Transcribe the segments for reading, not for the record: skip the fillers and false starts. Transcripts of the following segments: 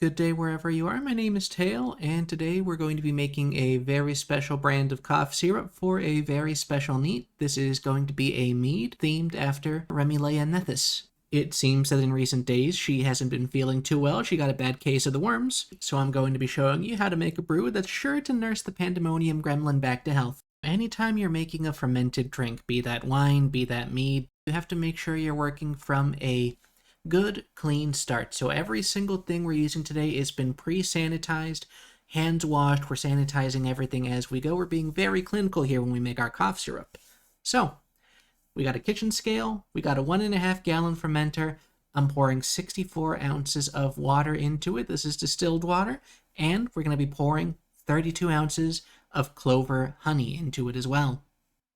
Good day wherever you are. My name is Tail, and today we're going to be making a very special brand of cough syrup for a very special neat. This is going to be a mead themed after Remilia Nephys. It seems that in recent days she hasn't been feeling too well. She got a bad case of the worms, so I'm going to be showing you how to make a brew that's sure to nurse the pandemonium gremlin back to health. Anytime you're making a fermented drink, be that wine, be that mead, you have to make sure you're working from a good, clean start. So every single thing we're using today has been pre-sanitized, hands washed. We're sanitizing everything as we go. We're being very clinical here when we make our cough syrup. So we got a kitchen scale. We got a 1.5 gallon fermenter. I'm pouring 64 ounces of water into it. This is distilled water. And we're going to be pouring 32 ounces of clover honey into it as well.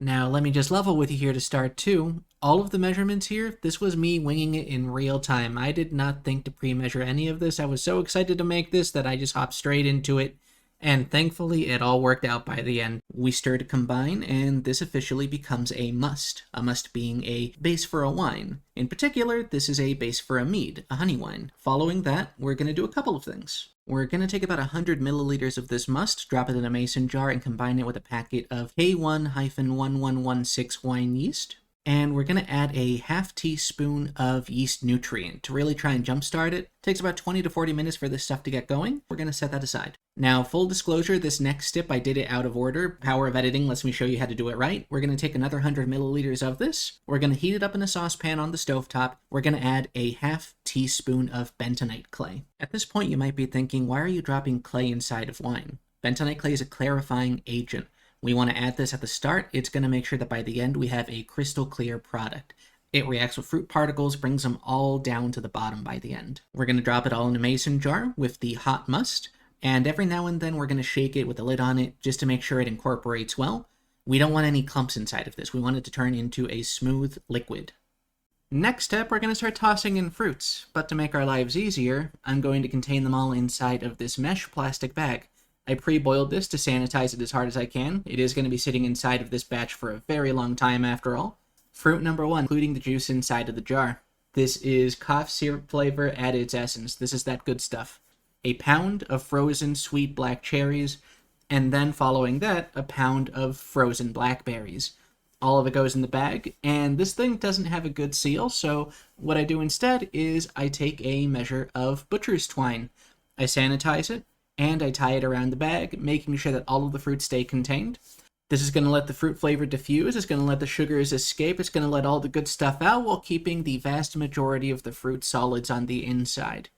Now, let me just level with you here to start, too. All of the measurements here, this was me winging it in real time. I did not think to pre-measure any of this. I was so excited to make this that I just hopped straight into it. And thankfully, it all worked out by the end. We stir to combine, and this officially becomes a must. A must being a base for a wine. In particular, this is a base for a mead, a honey wine. Following that, we're going to do a couple of things. We're going to take about 100 milliliters of this must, drop it in a mason jar, and combine it with a packet of K1-1116 wine yeast. And we're going to add a half teaspoon of yeast nutrient to really try and jumpstart it. Takes about 20 to 40 minutes for this stuff to get going. We're going to set that aside. Now, full disclosure, this next step, I did it out of order. Power of editing lets me show you how to do it right. We're going to take another 100 milliliters of this. We're going to heat it up in a saucepan on the stovetop. We're going to add a half teaspoon of bentonite clay. At this point, you might be thinking, why are you dropping clay inside of wine? Bentonite clay is a clarifying agent. We want to add this at the start. It's going to make sure that by the end we have a crystal clear product. It reacts with fruit particles, brings them all down to the bottom by the end. We're going to drop it all in a mason jar with the hot must, and every now and then we're going to shake it with a lid on it just to make sure it incorporates well. We don't want any clumps inside of this. We want it to turn into a smooth liquid. Next step, we're going to start tossing in fruits, but to make our lives easier, I'm going to contain them all inside of this mesh plastic bag. I pre-boiled this to sanitize it as hard as I can. It is going to be sitting inside of this batch for a very long time after all. Fruit number 1, including the juice inside of the jar. This is cough syrup flavor at its essence. This is that good stuff. A pound of frozen sweet black cherries, and then following that, a pound of frozen blackberries. All of it goes in the bag, and this thing doesn't have a good seal, so what I do instead is I take a measure of butcher's twine. I sanitize it, and I tie it around the bag, making sure that all of the fruits stay contained. This is going to let the fruit flavor diffuse, it's going to let the sugars escape, it's going to let all the good stuff out while keeping the vast majority of the fruit solids on the inside.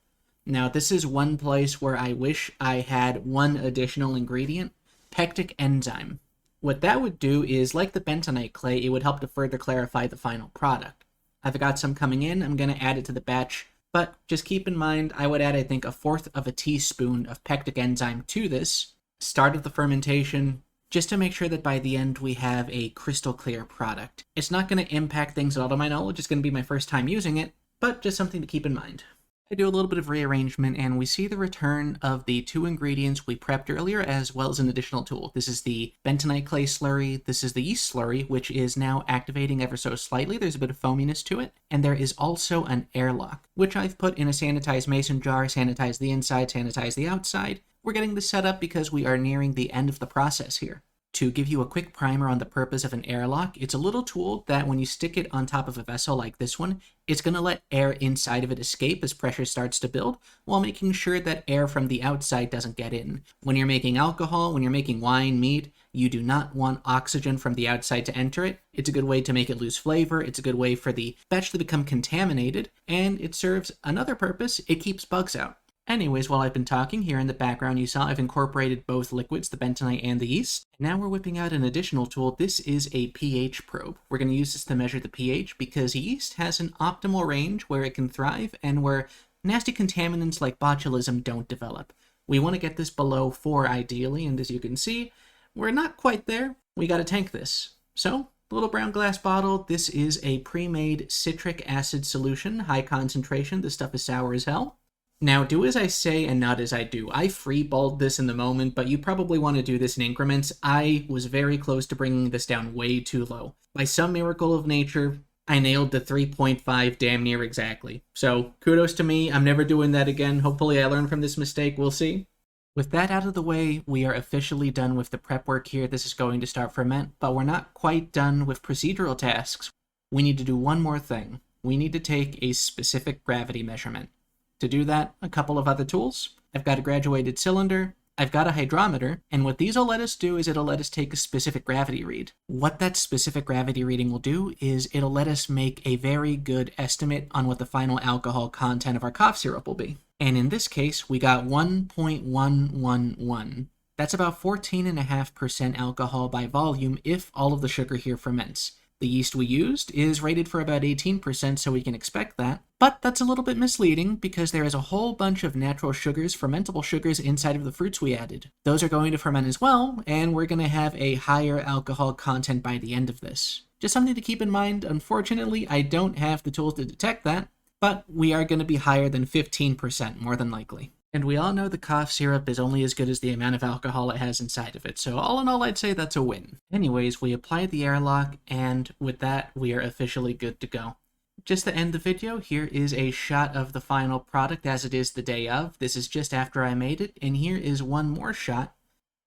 Now, this is one place where I wish I had one additional ingredient, pectin enzyme. What that would do is, like the bentonite clay, it would help to further clarify the final product. I've got some coming in, I'm going to add it to the batch. But just keep in mind, I would add, I think, 1/4 of a teaspoon of pectin enzyme to this, start of the fermentation, just to make sure that by the end we have a crystal clear product. It's not going to impact things at all to my knowledge, it's going to be my first time using it, but just something to keep in mind. I do a little bit of rearrangement, and we see the return of the 2 ingredients we prepped earlier, as well as an additional tool. This is the bentonite clay slurry, this is the yeast slurry, which is now activating ever so slightly. There's a bit of foaminess to it, and there is also an airlock, which I've put in a sanitized mason jar, sanitize the inside, sanitize the outside. We're getting this set up because we are nearing the end of the process here. To give you a quick primer on the purpose of an airlock, it's a little tool that when you stick it on top of a vessel like this one, it's going to let air inside of it escape as pressure starts to build, while making sure that air from the outside doesn't get in. When you're making alcohol, when you're making wine, mead, you do not want oxygen from the outside to enter it. It's a good way to make it lose flavor, it's a good way for the batch to become contaminated, and it serves another purpose, it keeps bugs out. Anyways, while I've been talking, here in the background you saw I've incorporated both liquids, the bentonite and the yeast. Now we're whipping out an additional tool. This is a pH probe. We're going to use this to measure the pH because yeast has an optimal range where it can thrive and where nasty contaminants like botulism don't develop. We want to get this below 4 ideally, and as you can see, we're not quite there. We got to tank this. So, little brown glass bottle. This is a pre-made citric acid solution, high concentration. This stuff is sour as hell. Now, do as I say and not as I do. I freeballed this in the moment, but you probably want to do this in increments. I was very close to bringing this down way too low. By some miracle of nature, I nailed the 3.5 damn near exactly. So kudos to me. I'm never doing that again. Hopefully I learned from this mistake. We'll see. With that out of the way, we are officially done with the prep work here. This is going to start ferment, but we're not quite done with procedural tasks. We need to do one more thing. We need to take a specific gravity measurement. To do that, a couple of other tools. I've got a graduated cylinder, I've got a hydrometer, and what these will let us do is it'll let us take a specific gravity read. What that specific gravity reading will do is it'll let us make a very good estimate on what the final alcohol content of our cough syrup will be. And in this case, we got 1.111. That's about 14.5% alcohol by volume if all of the sugar here ferments. The yeast we used is rated for about 18%, so we can expect that. But that's a little bit misleading because there is a whole bunch of natural sugars, fermentable sugars, inside of the fruits we added. Those are going to ferment as well, and we're going to have a higher alcohol content by the end of this. Just something to keep in mind. Unfortunately, I don't have the tools to detect that, but we are going to be higher than 15%, more than likely. And we all know the cough syrup is only as good as the amount of alcohol it has inside of it, so all in all, I'd say that's a win. Anyways, we applied the airlock, and with that, we are officially good to go. Just to end the video, here is a shot of the final product as it is the day of. This is just after I made it, and here is one more shot.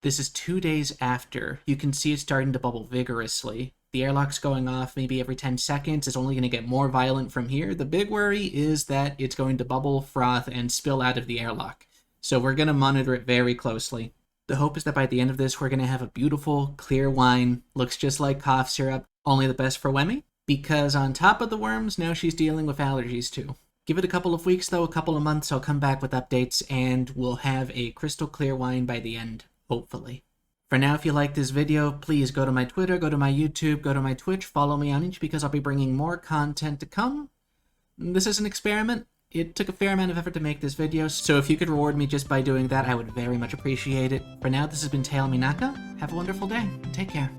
This is 2 days after. You can see it starting to bubble vigorously. The airlock's going off maybe every 10 seconds. It's only going to get more violent from here. The big worry is that it's going to bubble, froth, and spill out of the airlock. So we're going to monitor it very closely. The hope is that by the end of this, we're going to have a beautiful, clear wine. Looks just like cough syrup, only the best for Wemmy. Because on top of the worms, now she's dealing with allergies too. Give it a couple of weeks though, a couple of months, I'll come back with updates, and we'll have a crystal clear wine by the end, hopefully. For now, if you like this video, please go to my Twitter, go to my YouTube, go to my Twitch, follow me on each because I'll be bringing more content to come. This is an experiment. It took a fair amount of effort to make this video, so if you could reward me just by doing that, I would very much appreciate it. For now, this has been Tail Minaka. Have a wonderful day. Take care.